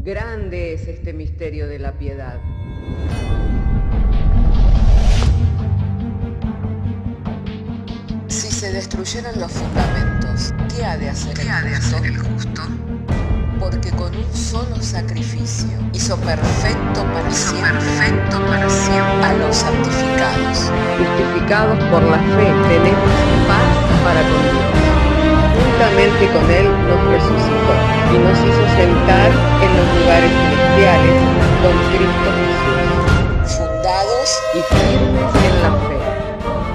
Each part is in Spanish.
Grande es este misterio de la piedad. Si se destruyeran los fundamentos, ¿qué ha de hacer el justo? Porque con un solo sacrificio hizo perfecto para siempre a los santificados. Justificados por la fe, tenemos paz para con Dios. Juntamente con Él nos resucitó y nos hizo sentar en los lugares celestiales con Cristo Jesús. Fundados Y firmes en la fe,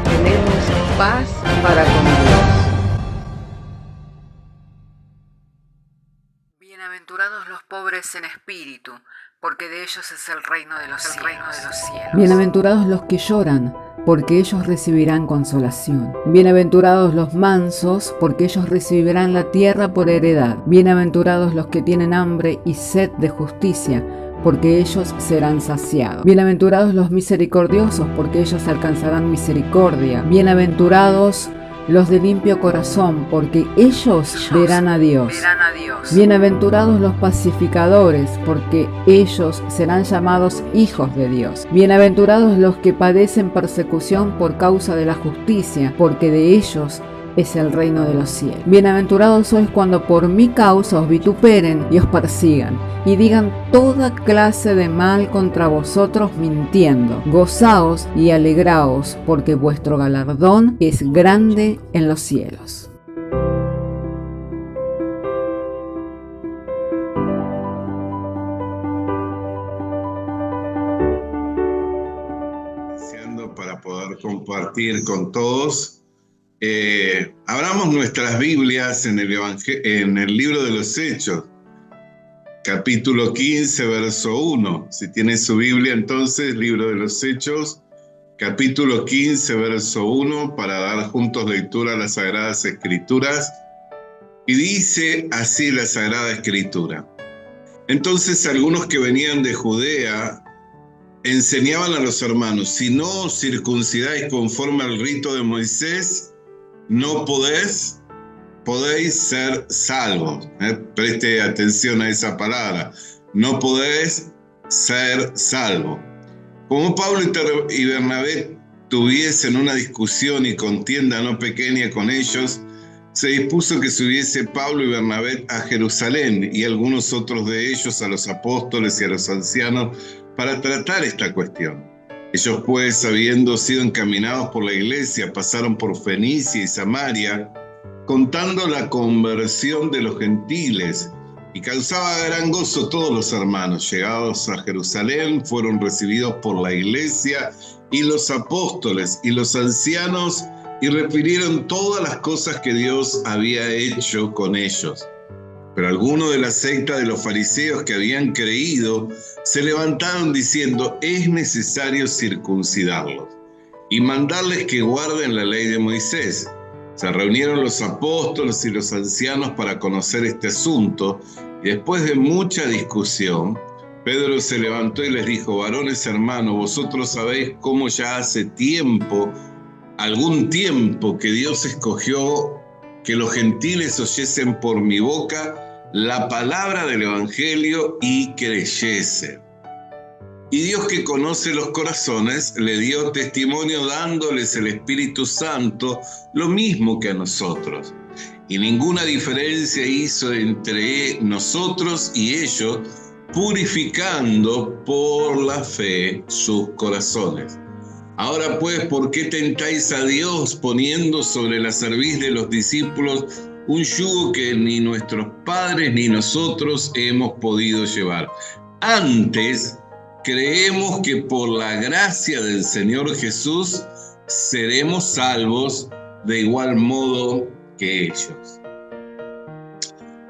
tenemos paz para con Dios. Bienaventurados los pobres en espíritu, porque de ellos es el reino de los cielos. Bienaventurados los que lloran, porque ellos recibirán consolación. Bienaventurados los mansos, porque ellos recibirán la tierra por heredad. Bienaventurados los que tienen hambre y sed de justicia, porque ellos serán saciados. Bienaventurados los misericordiosos, porque ellos alcanzarán misericordia. Bienaventurados los de limpio corazón, porque ellos verán a Dios. Bienaventurados los pacificadores, porque ellos serán llamados hijos de Dios. Bienaventurados los que padecen persecución por causa de la justicia, porque de ellos es el reino de los cielos. Bienaventurados sois cuando por mi causa os vituperen y os persigan, y digan toda clase de mal contra vosotros mintiendo. Gozaos y alegraos, porque vuestro galardón es grande en los cielos. Para poder compartir con todos. Abramos nuestras Biblias en el libro de los Hechos, capítulo 15, verso 1. Si tiene su Biblia, entonces, libro de los Hechos, capítulo 15, verso 1, para dar juntos lectura a las Sagradas Escrituras. Y dice así la Sagrada Escritura: Entonces algunos que venían de Judea enseñaban a los hermanos: si no os circuncidáis conforme al rito de Moisés, no podéis ser salvos. Preste atención a esa palabra. No podéis ser salvos. Como Pablo y Bernabé tuviesen una discusión y contienda no pequeña con ellos, se dispuso que subiese Pablo y Bernabé a Jerusalén y algunos otros de ellos a los apóstoles y a los ancianos para tratar esta cuestión. Ellos pues, habiendo sido encaminados por la iglesia, pasaron por Fenicia y Samaria, contando la conversión de los gentiles, y causaba gran gozo todos los hermanos. Llegados a Jerusalén, fueron recibidos por la iglesia y los apóstoles y los ancianos, y refirieron todas las cosas que Dios había hecho con ellos. Pero algunos de la secta de los fariseos que habían creído se levantaron diciendo: es necesario circuncidarlos y mandarles que guarden la ley de Moisés. Se reunieron los apóstoles y los ancianos para conocer este asunto, y después de mucha discusión, Pedro se levantó y les dijo: varones hermanos, vosotros sabéis cómo ya hace algún tiempo que Dios escogió que los gentiles oyesen por mi boca la palabra del Evangelio y creyesen. Y Dios, que conoce los corazones, le dio testimonio dándoles el Espíritu Santo, lo mismo que a nosotros. Y ninguna diferencia hizo entre nosotros y ellos, purificando por la fe sus corazones. Ahora pues, ¿por qué tentáis a Dios poniendo sobre la cerviz de los discípulos un yugo que ni nuestros padres ni nosotros hemos podido llevar? Antes, creemos que por la gracia del Señor Jesús seremos salvos de igual modo que ellos.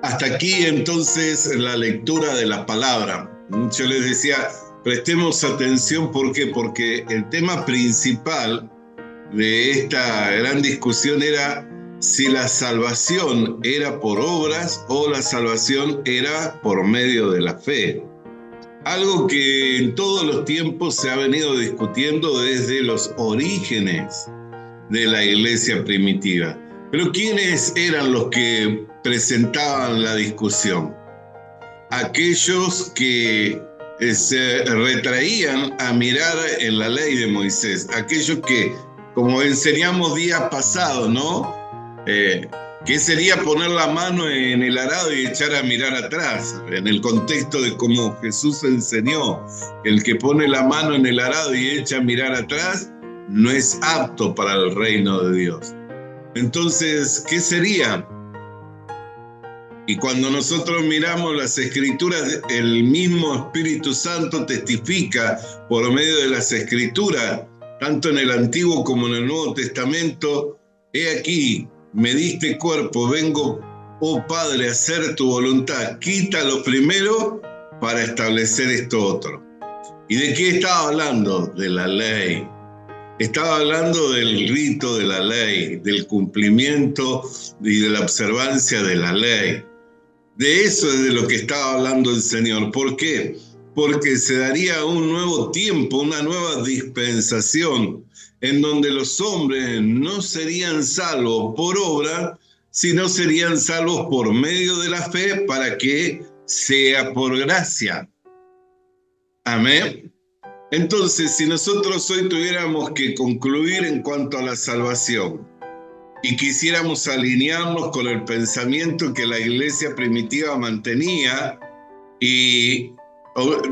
Hasta aquí entonces la lectura de la palabra. Yo les decía, prestemos atención, ¿por qué? Porque el tema principal de esta gran discusión era si la salvación era por obras o la salvación era por medio de la fe. Algo que en todos los tiempos se ha venido discutiendo desde los orígenes de la iglesia primitiva. Pero ¿quiénes eran los que presentaban la discusión? aquellos que se retraían a mirar en la ley de Moisés, aquellos que, como enseñamos días pasados, ¿no? ¿Qué sería poner la mano en el arado y echar a mirar atrás? En el contexto de cómo Jesús enseñó, el que pone la mano en el arado y echa a mirar atrás, no es apto para el reino de Dios. Entonces, ¿qué sería? Y cuando nosotros miramos las Escrituras, el mismo Espíritu Santo testifica por medio de las Escrituras, tanto en el Antiguo como en el Nuevo Testamento: he aquí, me diste cuerpo, vengo, oh Padre, a hacer tu voluntad. Quita lo primero para establecer esto otro. ¿Y de qué estaba hablando? De la ley. Estaba hablando del rito de la ley, del cumplimiento y de la observancia de la ley. De eso es de lo que estaba hablando el Señor. ¿Por qué? Porque se daría un nuevo tiempo, una nueva dispensación, en donde los hombres no serían salvos por obra, sino serían salvos por medio de la fe, para que sea por gracia. Amén. Entonces, si nosotros hoy tuviéramos que concluir en cuanto a la salvación y quisiéramos alinearnos con el pensamiento que la iglesia primitiva mantenía, y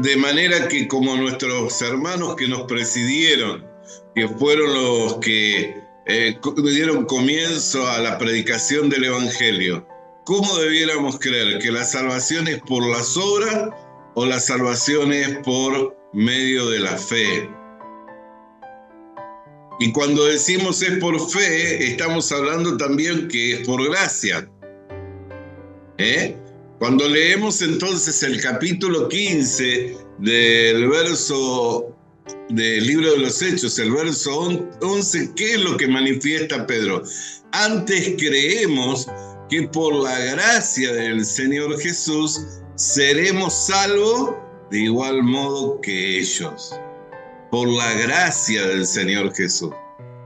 de manera que, como nuestros hermanos que nos presidieron, que fueron los que dieron comienzo a la predicación del Evangelio, ¿cómo debiéramos creer? ¿Que la salvación es por las obras o la salvación es por medio de la fe? Y cuando decimos es por fe, estamos hablando también que es por gracia. Cuando leemos entonces el capítulo 15 del libro de los Hechos, el verso 11, ¿qué es lo que manifiesta Pedro? Antes creemos que por la gracia del Señor Jesús seremos salvos de igual modo que ellos. Por la gracia del Señor Jesús.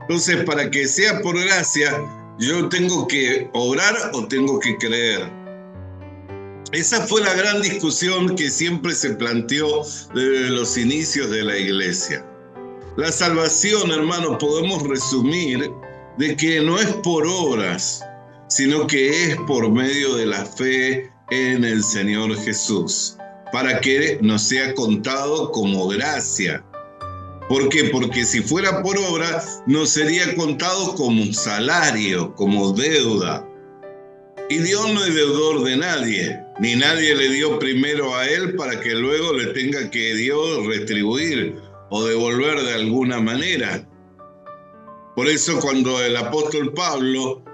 Entonces, para que sea por gracia, ¿yo tengo que obrar o tengo que creer? Esa fue la gran discusión que siempre se planteó desde los inicios de la iglesia. La salvación, hermanos, podemos resumir de que no es por obras, sino que es por medio de la fe en el Señor Jesús, para que nos sea contado como gracia. ¿Por qué? Porque si fuera por obra, nos sería contado como salario, como deuda. Y Dios no es deudor de nadie, ni nadie le dio primero a Él para que luego le tenga que Dios retribuir o devolver de alguna manera. Por eso cuando el apóstol Pablo,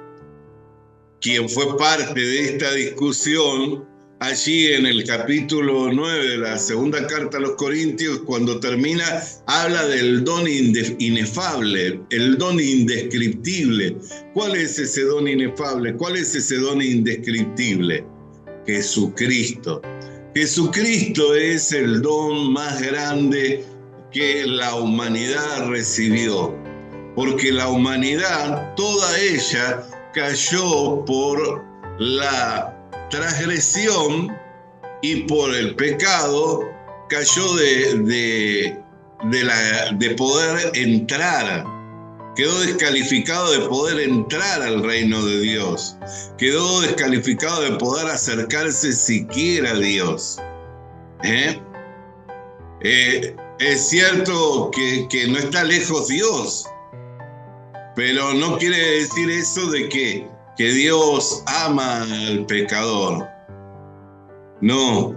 quien fue parte de esta discusión, allí en el capítulo 9 de la segunda carta a los Corintios, cuando termina, habla del don inefable, el don indescriptible. ¿Cuál es ese don inefable? ¿Cuál es ese don indescriptible? Jesucristo. Jesucristo es el don más grande que la humanidad recibió, porque la humanidad, toda ella, cayó por la transgresión y por el pecado, cayó de poder entrar, quedó descalificado de poder entrar al reino de Dios, quedó descalificado de poder acercarse siquiera a Dios. Es cierto que no está lejos Dios, pero no quiere decir eso de que Dios ama al pecador. No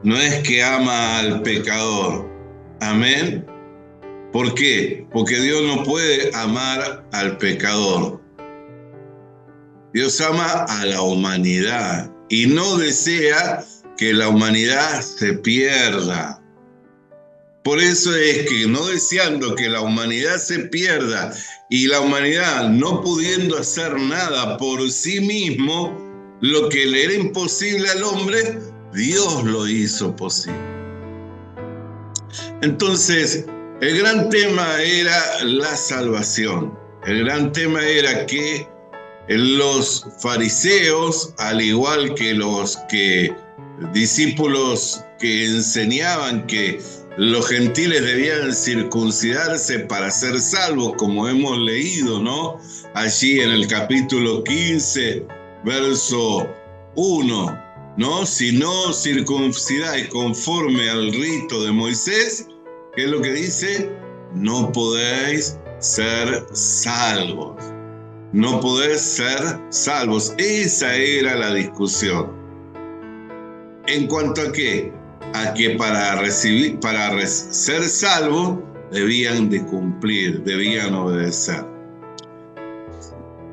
es que ama al pecador. Amén. ¿Por qué? Porque Dios no puede amar al pecador. Dios ama a la humanidad y no desea que la humanidad se pierda. Por eso es que, no deseando que la humanidad se pierda y la humanidad no pudiendo hacer nada por sí mismo, lo que le era imposible al hombre, Dios lo hizo posible. Entonces, el gran tema era la salvación. El gran tema era que los fariseos, al igual que los que discípulos que enseñaban que los gentiles debían circuncidarse para ser salvos, como hemos leído, ¿no? Allí en el capítulo 15, verso 1, ¿no? Si no circuncidáis conforme al rito de Moisés, ¿qué es lo que dice? No podéis ser salvos. No podéis ser salvos. Esa era la discusión. ¿En cuanto a qué? A que para ser salvos debían de cumplir, debían obedecer.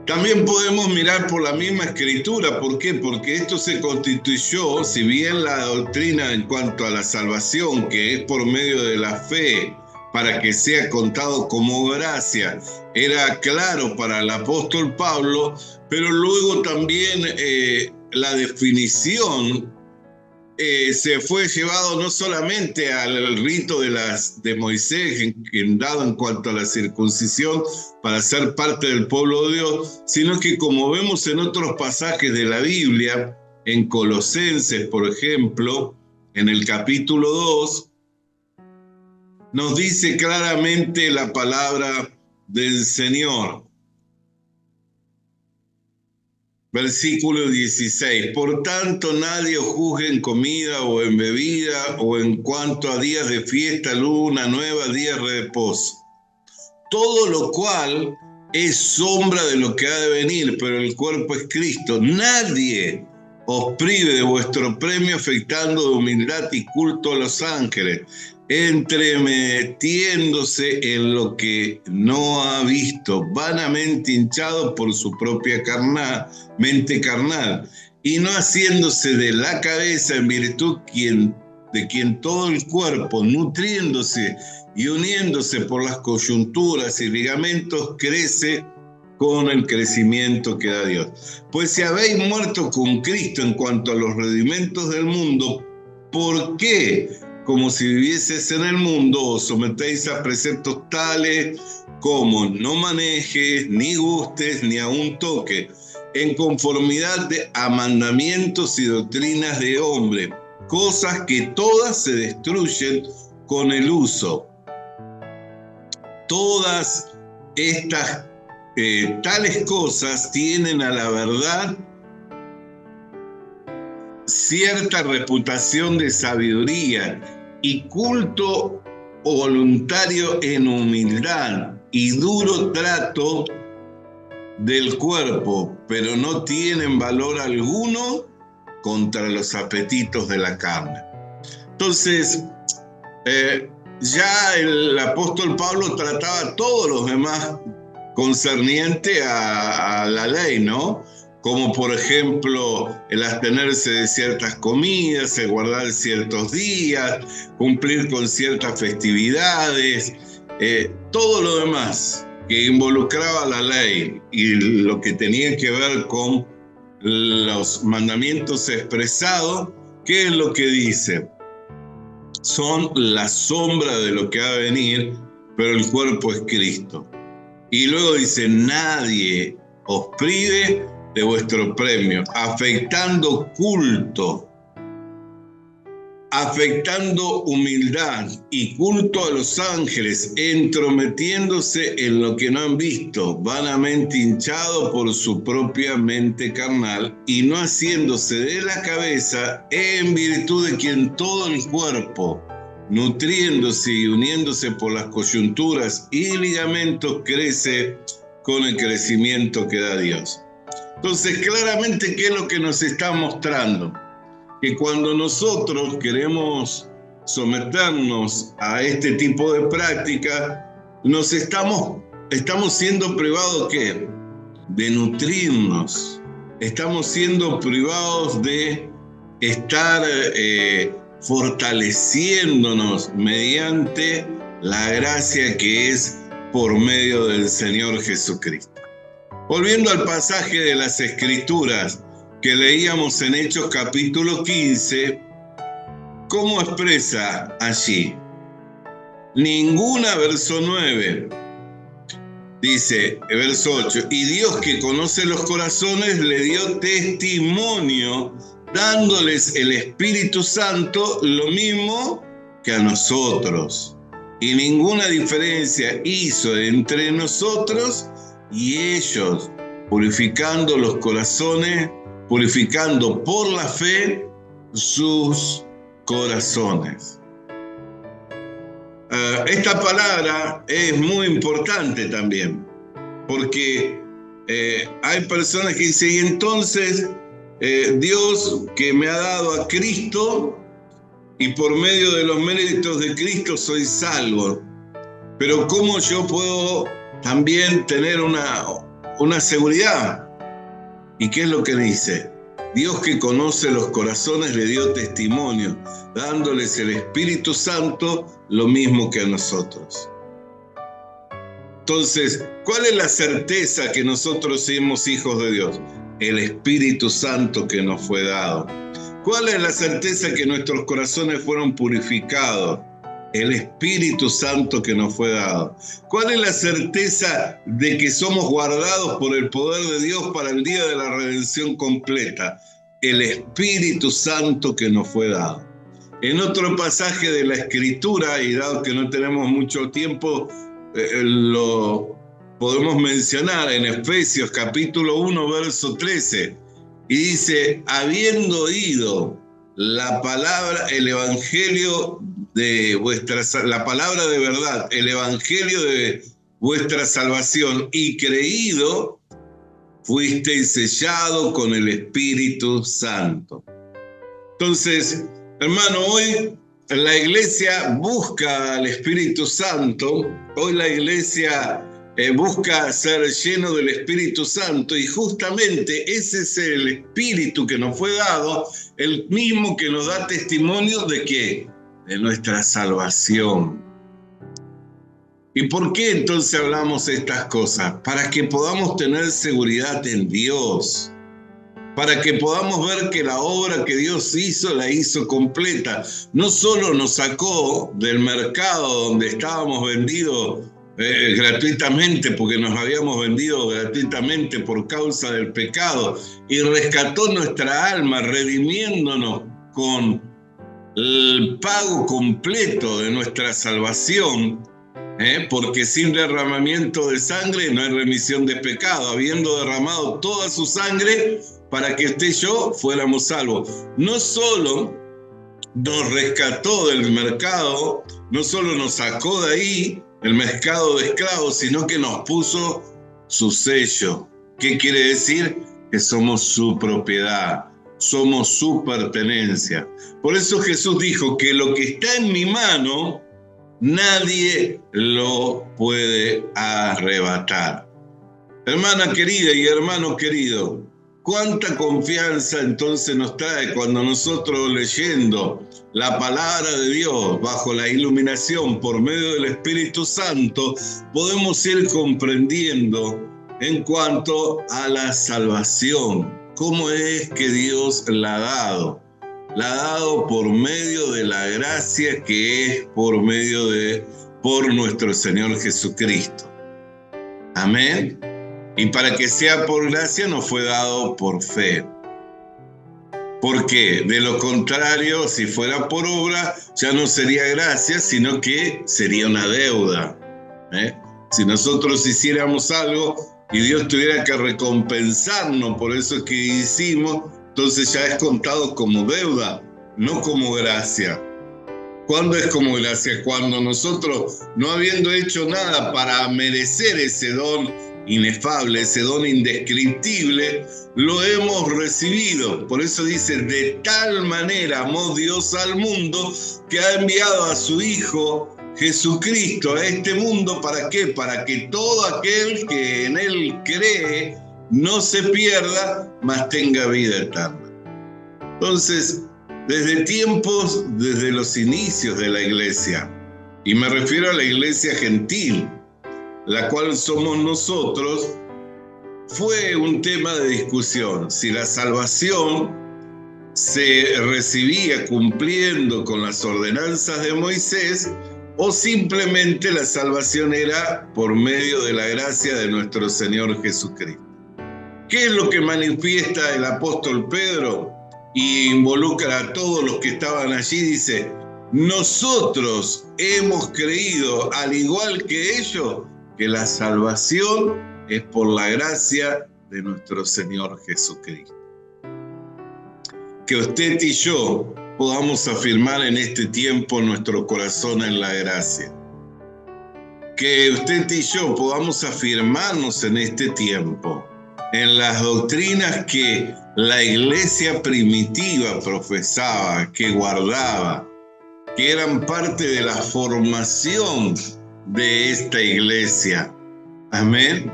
También podemos mirar por la misma escritura. ¿Por qué? Porque esto se constituyó, si bien la doctrina en cuanto a la salvación, que es por medio de la fe, para que sea contado como gracia, era claro para el apóstol Pablo, pero luego también la definición se fue llevado no solamente al rito de Moisés, dado en cuanto a la circuncisión para ser parte del pueblo de Dios, sino que como vemos en otros pasajes de la Biblia, en Colosenses, por ejemplo, en el capítulo 2, nos dice claramente la palabra del Señor. Versículo 16. Por tanto, nadie os juzgue en comida o en bebida o en cuanto a días de fiesta, luna nueva, días de reposo. Todo lo cual es sombra de lo que ha de venir, pero el cuerpo es Cristo. Nadie os prive de vuestro premio afectando de humildad y culto a los ángeles, entremetiéndose en lo que no ha visto, vanamente hinchado por su propia mente carnal, y no haciéndose de la cabeza en virtud de quien todo el cuerpo, nutriéndose y uniéndose por las coyunturas y ligamentos, crece con el crecimiento que da Dios. Pues si habéis muerto con Cristo en cuanto a los rudimentos del mundo, ¿por qué, como si vivieses en el mundo, os sometéis a preceptos tales como no manejes, ni gustes, ni aun toques, en conformidad a mandamientos y doctrinas de hombre, cosas que todas se destruyen con el uso? Todas estas tales cosas tienen a la verdad cierta reputación de sabiduría y culto voluntario en humildad y duro trato del cuerpo, pero no tienen valor alguno contra los apetitos de la carne. Entonces, ya el apóstol Pablo trataba todos los demás concerniente a la ley, ¿no? Como por ejemplo el abstenerse de ciertas comidas, el guardar ciertos días, cumplir con ciertas festividades, todo lo demás que involucraba la ley y lo que tenía que ver con los mandamientos expresados. ¿Qué es lo que dice? Son la sombra de lo que ha de venir, pero el cuerpo es Cristo. Y luego dice, nadie os prive de vuestro premio, afectando culto, afectando humildad y culto a los ángeles, entrometiéndose en lo que no han visto, vanamente hinchado por su propia mente carnal, y no haciéndose de la cabeza, en virtud de quien todo el cuerpo, nutriéndose y uniéndose por las coyunturas y ligamentos, crece con el crecimiento que da Dios. Entonces, claramente, ¿qué es lo que nos está mostrando? Que cuando nosotros queremos someternos a este tipo de práctica, estamos siendo privados, ¿qué? De nutrirnos. Estamos siendo privados de estar fortaleciéndonos mediante la gracia que es por medio del Señor Jesucristo. Volviendo al pasaje de las Escrituras que leíamos en Hechos capítulo 15, ¿cómo expresa allí? Ninguna, verso 9. Dice, verso 8, y Dios que conoce los corazones le dio testimonio dándoles el Espíritu Santo lo mismo que a nosotros. Y ninguna diferencia hizo entre nosotros y ellos, purificando los corazones, purificando por la fe sus corazones. Esta palabra es muy importante también, porque hay personas que dicen, y entonces Dios que me ha dado a Cristo, y por medio de los méritos de Cristo soy salvo. Pero ¿cómo yo puedo también tener una seguridad? ¿Y qué es lo que dice? Dios que conoce los corazones le dio testimonio, dándoles el Espíritu Santo lo mismo que a nosotros. Entonces, ¿cuál es la certeza que nosotros somos hijos de Dios? El Espíritu Santo que nos fue dado. ¿Cuál es la certeza que nuestros corazones fueron purificados? El Espíritu Santo que nos fue dado. ¿Cuál es la certeza de que somos guardados por el poder de Dios para el día de la redención completa? El Espíritu Santo que nos fue dado. En otro pasaje de la Escritura, y dado que no tenemos mucho tiempo, lo podemos mencionar en Efesios capítulo 1, verso 13. Y dice, habiendo oído la palabra, el evangelio de la palabra de verdad, el evangelio de vuestra salvación, y creído, fuisteis sellado con el Espíritu Santo. Entonces, hermano, hoy la iglesia busca al Espíritu Santo, hoy la iglesia busca ser lleno del Espíritu Santo, y justamente ese es el Espíritu que nos fue dado, el mismo que nos da testimonio de ¿qué? De nuestra salvación. ¿Y por qué entonces hablamos estas cosas? Para que podamos tener seguridad en Dios, para que podamos ver que la obra que Dios hizo, la hizo completa. No solo nos sacó del mercado donde estábamos vendidos gratuitamente, porque nos habíamos vendido gratuitamente por causa del pecado, y rescató nuestra alma, redimiéndonos con el pago completo de nuestra salvación, porque sin derramamiento de sangre no hay remisión de pecado, habiendo derramado toda su sangre para que usted y yo fuéramos salvos. No solo nos rescató del mercado, no solo nos sacó de ahí, el mercado de esclavos, sino que nos puso su sello. ¿Qué quiere decir? Que somos su propiedad, somos su pertenencia. Por eso Jesús dijo que lo que está en mi mano, nadie lo puede arrebatar. Hermana querida y hermano querido, ¿cuánta confianza entonces nos trae cuando nosotros, leyendo la palabra de Dios bajo la iluminación por medio del Espíritu Santo, podemos ir comprendiendo en cuanto a la salvación? ¿Cómo es que Dios la ha dado? La ha dado por medio de la gracia que es por nuestro Señor Jesucristo. Amén. Y para que sea por gracia nos fue dado por fe. ¿Por qué? De lo contrario, si fuera por obra, ya no sería gracia, sino que sería una deuda. Si nosotros hiciéramos algo y Dios tuviera que recompensarnos por eso que hicimos, entonces ya es contado como deuda, no como gracia. ¿Cuándo es como gracia? Cuando nosotros, no habiendo hecho nada para merecer ese don inefable, ese don indescriptible, lo hemos recibido. Por eso dice, de tal manera amó Dios al mundo que ha enviado a su Hijo Jesucristo a este mundo. ¿Para qué? Para que todo aquel que en Él cree no se pierda, mas tenga vida eterna. Entonces, desde los inicios de la iglesia, y me refiero a la iglesia gentil, la cual somos nosotros, fue un tema de discusión. Si la salvación se recibía cumpliendo con las ordenanzas de Moisés, o simplemente la salvación era por medio de la gracia de nuestro Señor Jesucristo. ¿Qué es lo que manifiesta el apóstol Pedro? y involucra a todos los que estaban allí, dice: nosotros hemos creído, al igual que ellos, que la salvación es por la gracia de nuestro Señor Jesucristo. Que usted y yo podamos afirmar en este tiempo nuestro corazón en la gracia. Que usted y yo podamos afirmarnos en este tiempo en las doctrinas que la iglesia primitiva profesaba, que guardaba, que eran parte de la formación de esta iglesia. Amén.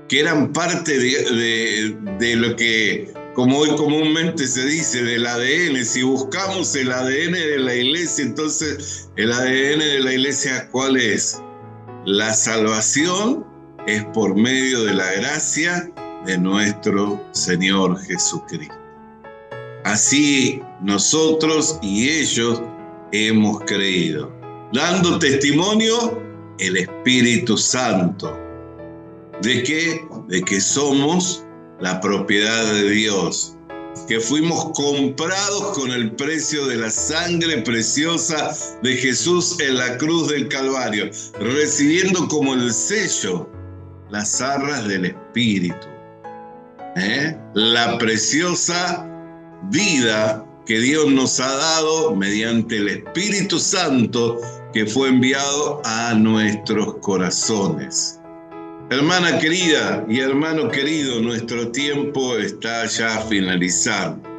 Que eran parte de lo que, como hoy comúnmente se dice, del ADN. Si buscamos el ADN de la iglesia, entonces el ADN de la iglesia, ¿cuál es? La salvación es por medio de la gracia de nuestro Señor Jesucristo. Así nosotros y ellos hemos creído, dando testimonio el Espíritu Santo. ¿De qué? De que somos la propiedad de Dios, que fuimos comprados con el precio de la sangre preciosa de Jesús en la cruz del Calvario, recibiendo como el sello las arras del Espíritu. La preciosa vida que Dios nos ha dado mediante el Espíritu Santo que fue enviado a nuestros corazones. Hermana querida y hermano querido, nuestro tiempo está ya finalizando.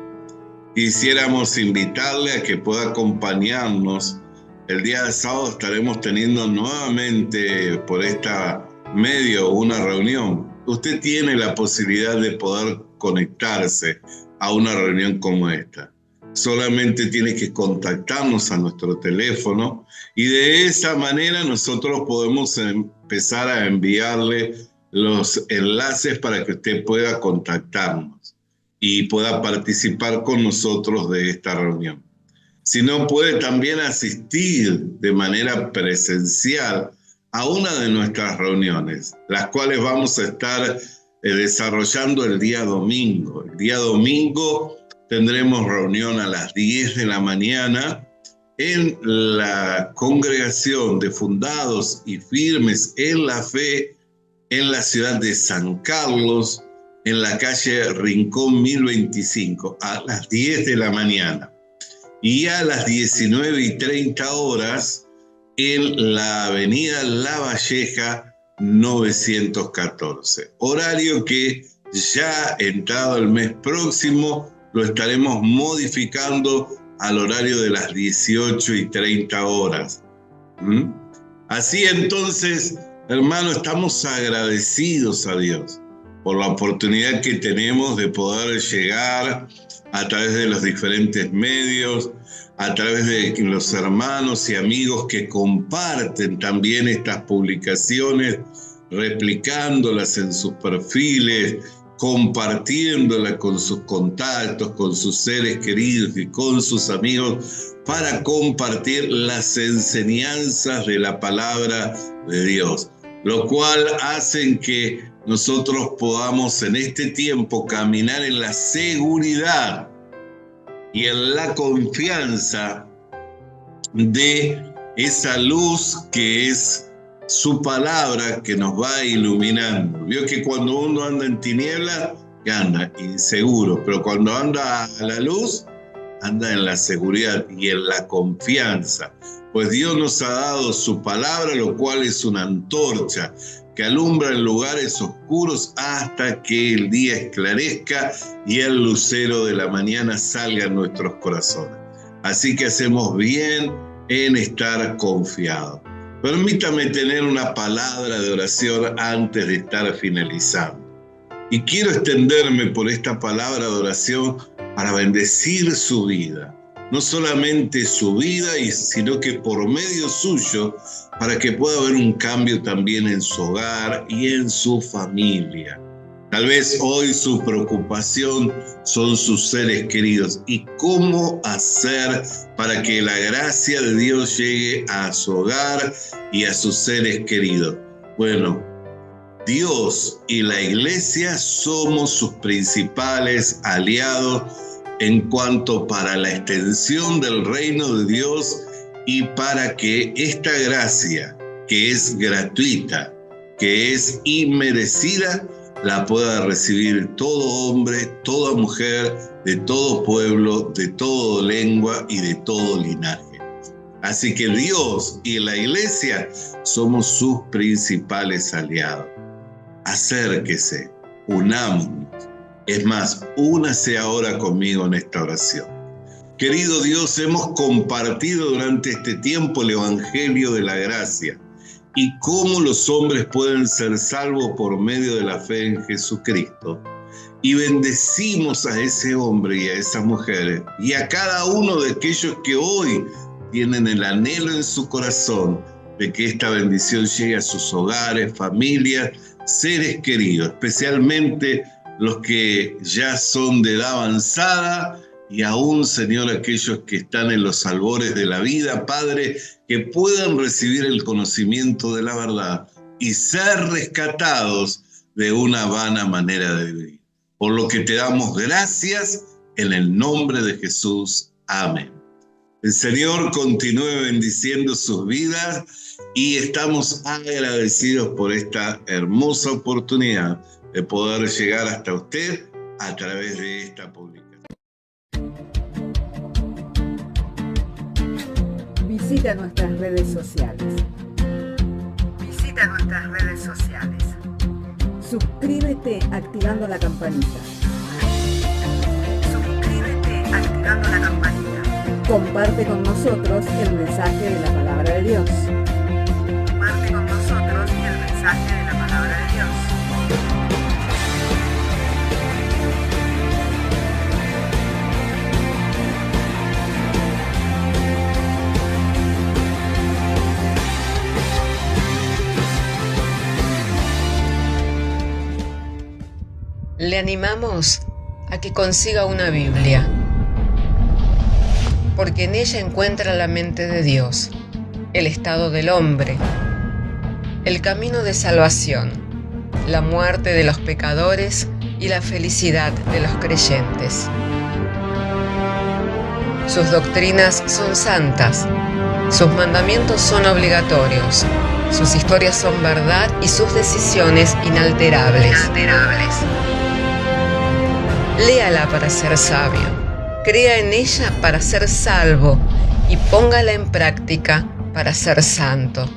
Quisiéramos invitarle a que pueda acompañarnos. El día de sábado estaremos teniendo nuevamente por esta medio una reunión. Usted tiene la posibilidad de poder conectarse a una reunión como esta. Solamente tiene que contactarnos a nuestro teléfono y de esa manera nosotros podemos empezar a enviarle los enlaces para que usted pueda contactarnos y pueda participar con nosotros de esta reunión. Si no, puede también asistir de manera presencial a una de nuestras reuniones, las cuales vamos a estar desarrollando el día domingo. El día domingo tendremos reunión a las 10 de la mañana en la congregación de fundados y firmes en la fe en la ciudad de San Carlos, en la calle Rincón 1025, a las 10 de la mañana. Y a las 19:30 en la avenida La Valleja 914. Horario que ya entrado el mes próximo lo estaremos modificando al horario de las 18:30. Así entonces, hermano, estamos agradecidos a Dios por la oportunidad que tenemos de poder llegar a través de los diferentes medios, a través de los hermanos y amigos que comparten también estas publicaciones, replicándolas en sus perfiles, compartiéndolas con sus contactos, con sus seres queridos y con sus amigos, para compartir las enseñanzas de la palabra de Dios, lo cual hacen que nosotros podamos en este tiempo caminar en la seguridad y en la confianza de esa luz que es su palabra que nos va iluminando. Vio que cuando uno anda en tinieblas, anda inseguro, pero cuando anda a la luz, anda en la seguridad y en la confianza. Pues Dios nos ha dado su palabra, lo cual es una antorcha que alumbra en lugares oscuros hasta que el día esclarezca y el lucero de la mañana salga en nuestros corazones. Así que hacemos bien en estar confiados. Permítame tener una palabra de oración antes de estar finalizando. Y quiero extenderme por esta palabra de oración para bendecir su vida. No solamente su vida, sino que por medio suyo, para que pueda haber un cambio también en su hogar y en su familia. Tal vez hoy su preocupación son sus seres queridos y cómo hacer para que la gracia de Dios llegue a su hogar y a sus seres queridos. Bueno, Dios y la iglesia somos sus principales aliados en cuanto para la extensión del reino de Dios y para que esta gracia, que es gratuita, que es inmerecida, la pueda recibir todo hombre, toda mujer, de todo pueblo, de toda lengua y de todo linaje. Así que Dios y la Iglesia somos sus principales aliados. Acérquese, unámonos. Es más, únase ahora conmigo en esta oración. Querido Dios, hemos compartido durante este tiempo el Evangelio de la Gracia y cómo los hombres pueden ser salvos por medio de la fe en Jesucristo. Y bendecimos a ese hombre y a esas mujeres y a cada uno de aquellos que hoy tienen el anhelo en su corazón de que esta bendición llegue a sus hogares, familias, seres queridos, especialmente los que ya son de edad avanzada y aún, Señor, aquellos que están en los albores de la vida, Padre, que puedan recibir el conocimiento de la verdad y ser rescatados de una vana manera de vivir. Por lo que te damos gracias en el nombre de Jesús. Amén. El Señor continúe bendiciendo sus vidas y estamos agradecidos por esta hermosa oportunidad de poder llegar hasta usted a través de esta publicación. Visita nuestras redes sociales. Suscríbete activando la campanita. Comparte con nosotros el mensaje de la palabra de Dios. Le animamos a que consiga una Biblia, porque en ella encuentra la mente de Dios, el estado del hombre, el camino de salvación, la muerte de los pecadores y la felicidad de los creyentes. Sus doctrinas son santas, sus mandamientos son obligatorios, sus historias son verdad y sus decisiones inalterables. Léala para ser sabio, crea en ella para ser salvo y póngala en práctica para ser santo.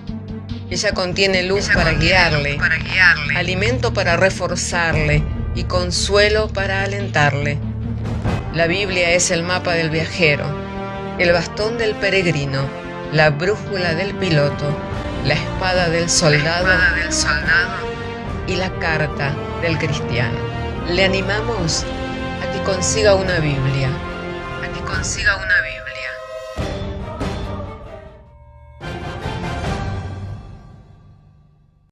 Ella contiene luz para guiarle, alimento para reforzarle y consuelo para alentarle. La Biblia es el mapa del viajero, el bastón del peregrino, la brújula del piloto, la espada del soldado y la carta del cristiano. Le animamos a que consiga una Biblia,